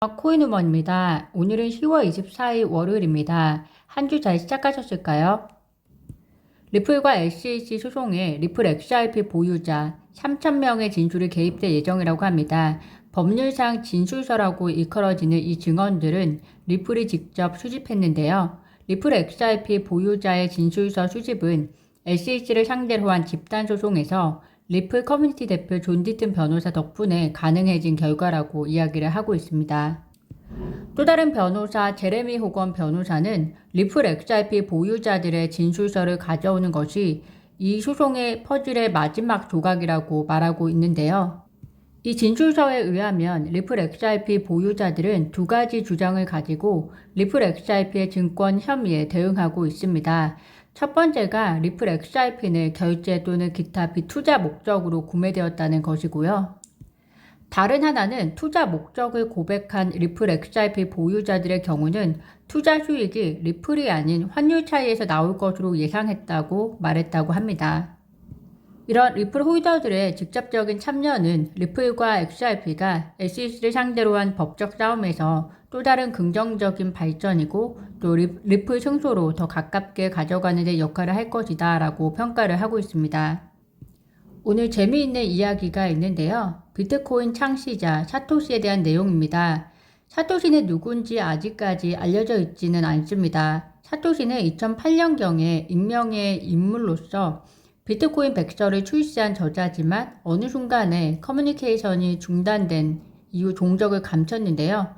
코인우먼입니다. 오늘은 10월 24일 월요일입니다. 한 주 잘 시작하셨을까요? 리플과 SEC 소송에 리플 XRP 보유자 3,000명의 진술이 개입될 예정이라고 합니다. 법률상 진술서라고 일컬어지는 이 증언들은 리플이 직접 수집했는데요. 리플 XRP 보유자의 진술서 수집은 SEC를 상대로 한 집단소송에서 리플 커뮤니티 대표 존 디튼 변호사 덕분에 가능해진 결과라고 이야기를 하고 있습니다. 또 다른 변호사 제레미 호건 변호사는 리플 XRP 보유자들의 진술서를 가져오는 것이 이 소송의 퍼즐의 마지막 조각이라고 말하고 있는데요. 이 진술서에 의하면 리플 XRP 보유자들은 두 가지 주장을 가지고 리플 XRP의 증권 혐의에 대응하고 있습니다. 첫 번째가 리플 XRP는 결제 또는 기타 비투자 목적으로 구매되었다는 것이고요. 다른 하나는 투자 목적을 고백한 리플 XRP 보유자들의 경우는 투자 수익이 리플이 아닌 환율 차이에서 나올 것으로 예상했다고 말했다고 합니다. 이런 리플 홀더들의 직접적인 참여는 리플과 XRP가 SEC를 상대로 한 법적 싸움에서 또 다른 긍정적인 발전이고 또 리플 승소로 더 가깝게 가져가는 데 역할을 할 것이다 라고 평가를 하고 있습니다. 오늘 재미있는 이야기가 있는데요. 비트코인 창시자 사토시에 대한 내용입니다. 사토시는 누군지 아직까지 알려져 있지는 않습니다. 사토시는 2008년경에 익명의 인물로서 비트코인 백서를 출시한 저자지만 어느 순간에 커뮤니케이션이 중단된 이후 종적을 감췄는데요.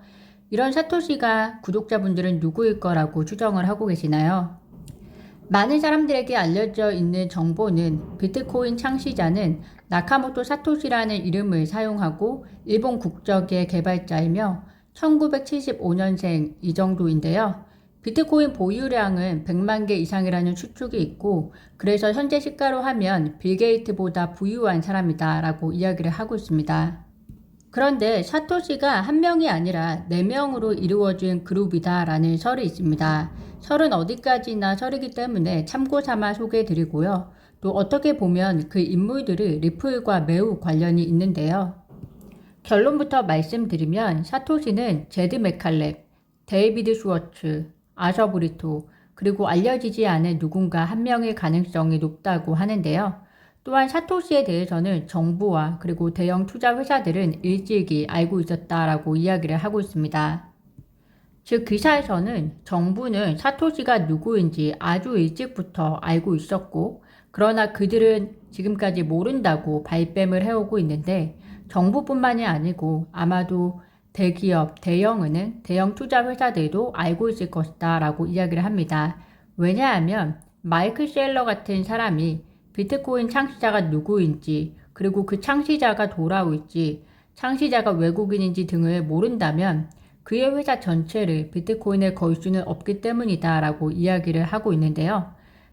이런 사토시가 구독자분들은 누구일 거라고 추정을 하고 계시나요? 많은 사람들에게 알려져 있는 정보는 비트코인 창시자는 나카모토 사토시라는 이름을 사용하고 일본 국적의 개발자이며 1975년생 이 정도인데요. 비트코인 보유량은 100만 개 이상이라는 추측이 있고 그래서 현재 시가로 하면 빌 게이트보다 부유한 사람이다 라고 이야기를 하고 있습니다. 그런데 사토시가 한 명이 아니라 4명으로 이루어진 그룹이다 라는 설이 있습니다. 설은 어디까지나 설이기 때문에 참고 삼아 소개해드리고요. 또 어떻게 보면 그 인물들이 리플과 매우 관련이 있는데요. 결론부터 말씀드리면 사토시는 제드 맥칼렙, 데이비드 슈워츠, 아서 브리토, 그리고 알려지지 않은 누군가 한 명의 가능성이 높다고 하는데요. 또한 사토시에 대해서는 정부와 그리고 대형 투자 회사들은 일찍이 알고 있었다라고 이야기를 하고 있습니다. 즉 기사에서는 정부는 사토시가 누구인지 아주 일찍부터 알고 있었고 그러나 그들은 지금까지 모른다고 발뺌을 해오고 있는데 정부뿐만이 아니고 아마도 대기업, 대형은행, 대형 투자 회사들도 알고 있을 것이다 라고 이야기를 합니다. 왜냐하면 마이클 셀러 같은 사람이 비트코인 창시자가 누구인지 그리고 그 창시자가 돌아올지 창시자가 외국인인지 등을 모른다면 그의 회사 전체를 비트코인에 걸 수는 없기 때문이다 라고 이야기를 하고 있는데요.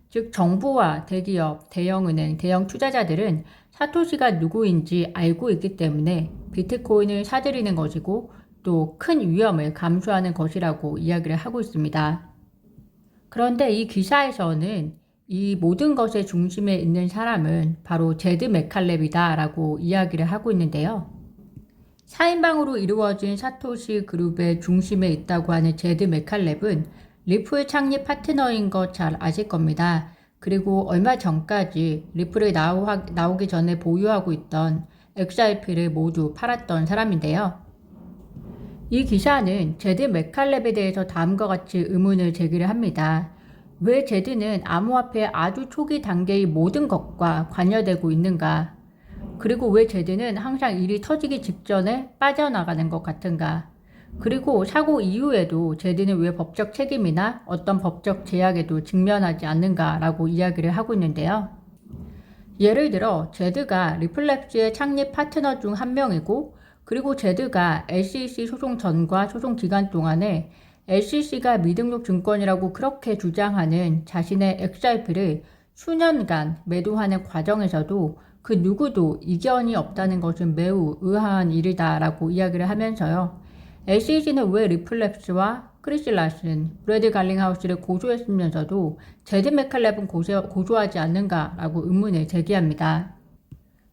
즉 정부와 대기업, 대형은행, 대형 투자자들은 사토시가 누구인지 알고 있기 때문에 비트코인을 사들이는 것이고 또 큰 위험을 감수하는 것이라고 이야기를 하고 있습니다. 그런데 이 기사에서는 이 모든 것의 중심에 있는 사람은 바로 제드 맥칼렙이다 라고 이야기를 하고 있는데요. 4인방으로 이루어진 사토시 그룹의 중심에 있다고 하는 제드 맥칼렙은 리플 창립 파트너인 거 잘 아실 겁니다. 그리고 얼마 전까지 리플이 나오기 전에 보유하고 있던 XRP를 모두 팔았던 사람인데요. 이 기사는 제드 맥칼렙에 대해서 다음과 같이 의문을 제기를 합니다. 왜 제드는 암호화폐의 아주 초기 단계의 모든 것과 관여되고 있는가? 그리고 왜 제드는 항상 일이 터지기 직전에 빠져나가는 것 같은가? 그리고 사고 이후에도 제드는 왜 법적 책임이나 어떤 법적 제약에도 직면하지 않는가라고 이야기를 하고 있는데요. 예를 들어 제드가 리플랩스의 창립 파트너 중 한 명이고 그리고 제드가 SEC 소송 전과 소송 기간 동안에 SEC가 미등록 증권이라고 그렇게 주장하는 자신의 XRP를 수년간 매도하는 과정에서도 그 누구도 이견이 없다는 것은 매우 의아한 일이다 라고 이야기를 하면서요. SEC는 왜 리플랩스와 크리스 라슨, 브래드 갈링하우스를 고소했으면서도 제드 맥칼렙은 고소하지 않는가 라고 의문을 제기합니다.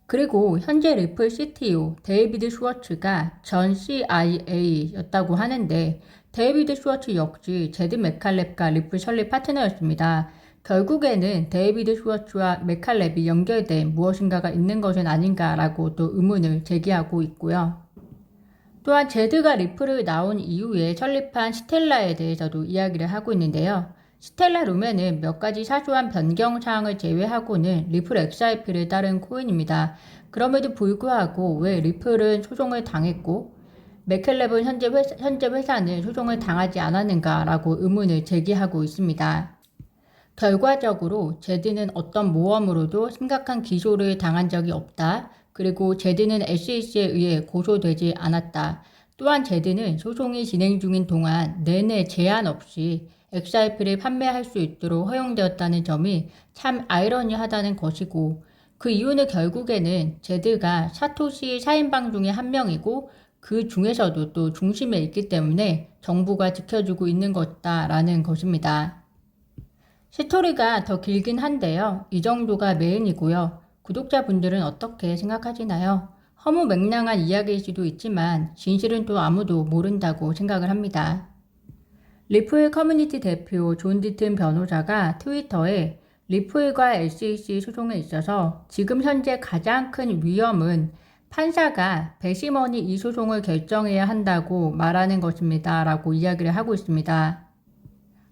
그리고 현재 리플 CTO 데이비드 슈워츠가 전 CIA였다고 하는데 데이비드 슈워츠 역시 제드 맥칼렙과 리플 설립 파트너였습니다. 결국에는 데이비드 슈워츠와 맥칼렙이 연결된 무엇인가가 있는 것은 아닌가라고 또 의문을 제기하고 있고요. 또한 제드가 리플을 나온 이후에 설립한 스텔라에 대해서도 이야기를 하고 있는데요. 스텔라 룸에는 몇 가지 사소한 변경 사항을 제외하고는 리플 XRP를 따른 코인입니다. 그럼에도 불구하고 왜 리플은 소송을 당했고 맥켈렙은 현재 회사는 소송을 당하지 않았는가라고 의문을 제기하고 있습니다. 결과적으로 제드는 어떤 모험으로도 심각한 기소를 당한 적이 없다. 그리고 제드는 SEC에 의해 고소되지 않았다. 또한 제드는 소송이 진행 중인 동안 내내 제한 없이 XRP를 판매할 수 있도록 허용되었다는 점이 참 아이러니하다는 것이고 그 이유는 결국에는 제드가 사토시 4인방 중에 한 명이고 그 중에서도 또 중심에 있기 때문에 정부가 지켜주고 있는 것이다라는 것입니다. 스토리가 더 길긴 한데요. 이 정도가 메인이고요. 구독자분들은 어떻게 생각하시나요? 허무맹랑한 이야기일 수도 있지만 진실은 또 아무도 모른다고 생각을 합니다. 리플 커뮤니티 대표 존 디튼 변호사가 트위터에 리플과 SEC 소송에 있어서 지금 현재 가장 큰 위험은 판사가 배심원이 이 소송을 결정해야 한다고 말하는 것입니다. 라고 이야기를 하고 있습니다.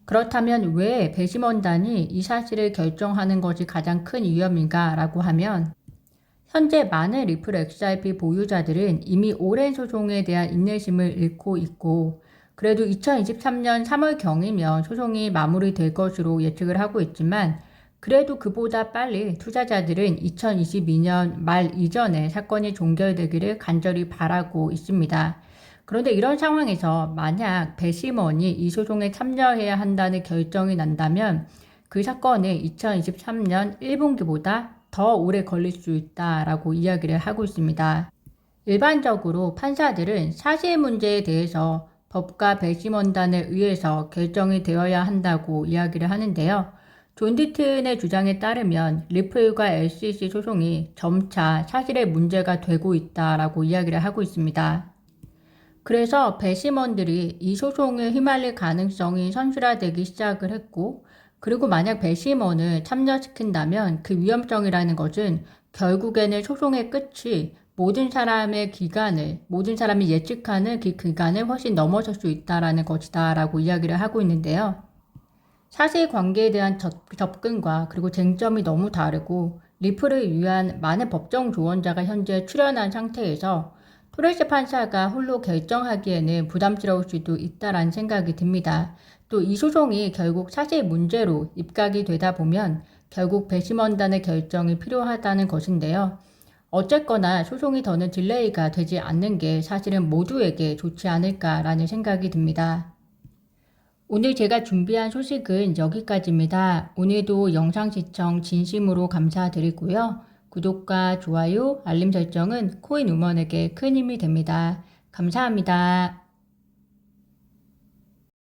그렇다면 왜 배심원단이 이 사실을 결정하는 것이 가장 큰 위험인가 라고 하면 현재 많은 리플 XRP 보유자들은 이미 오랜 소송에 대한 인내심을 잃고 있고 그래도 2023년 3월경이면 소송이 마무리될 것으로 예측을 하고 있지만 그래도 그보다 빨리 투자자들은 2022년 말 이전에 사건이 종결되기를 간절히 바라고 있습니다. 그런데 이런 상황에서 만약 배심원이 이 소송에 참여해야 한다는 결정이 난다면 그 사건은 2023년 1분기보다 더 오래 걸릴 수 있다라고 이야기를 하고 있습니다. 일반적으로 판사들은 사실 문제에 대해서 법과 배심원단에 의해서 결정이 되어야 한다고 이야기를 하는데요. 존 디튼의 주장에 따르면 리플과 SEC 소송이 점차 사실의 문제가 되고 있다라고 이야기를 하고 있습니다. 그래서 배심원들이 이 소송에 휘말릴 가능성이 선실화되기 시작을 했고 그리고 만약 배심원을 참여시킨다면 그 위험성이라는 것은 결국에는 소송의 끝이 모든 사람이 예측하는 그 기간을 훨씬 넘어설 수 있다는 것이다 라고 이야기를 하고 있는데요. 사실관계에 대한 접근과 그리고 쟁점이 너무 다르고 리플을 위한 많은 법정 조언자가 현재 출연한 상태에서 토레스 판사가 홀로 결정하기에는 부담스러울 수도 있다라는 생각이 듭니다. 또 이 소송이 결국 사실 문제로 입각이 되다 보면 결국 배심원단의 결정이 필요하다는 것인데요. 어쨌거나 소송이 더는 딜레이가 되지 않는 게 사실은 모두에게 좋지 않을까라는 생각이 듭니다. 오늘 제가 준비한 소식은 여기까지입니다. 오늘도 영상 시청 진심으로 감사드리고요. 구독과 좋아요, 알림 설정은 코인 우먼에게 큰 힘이 됩니다. 감사합니다.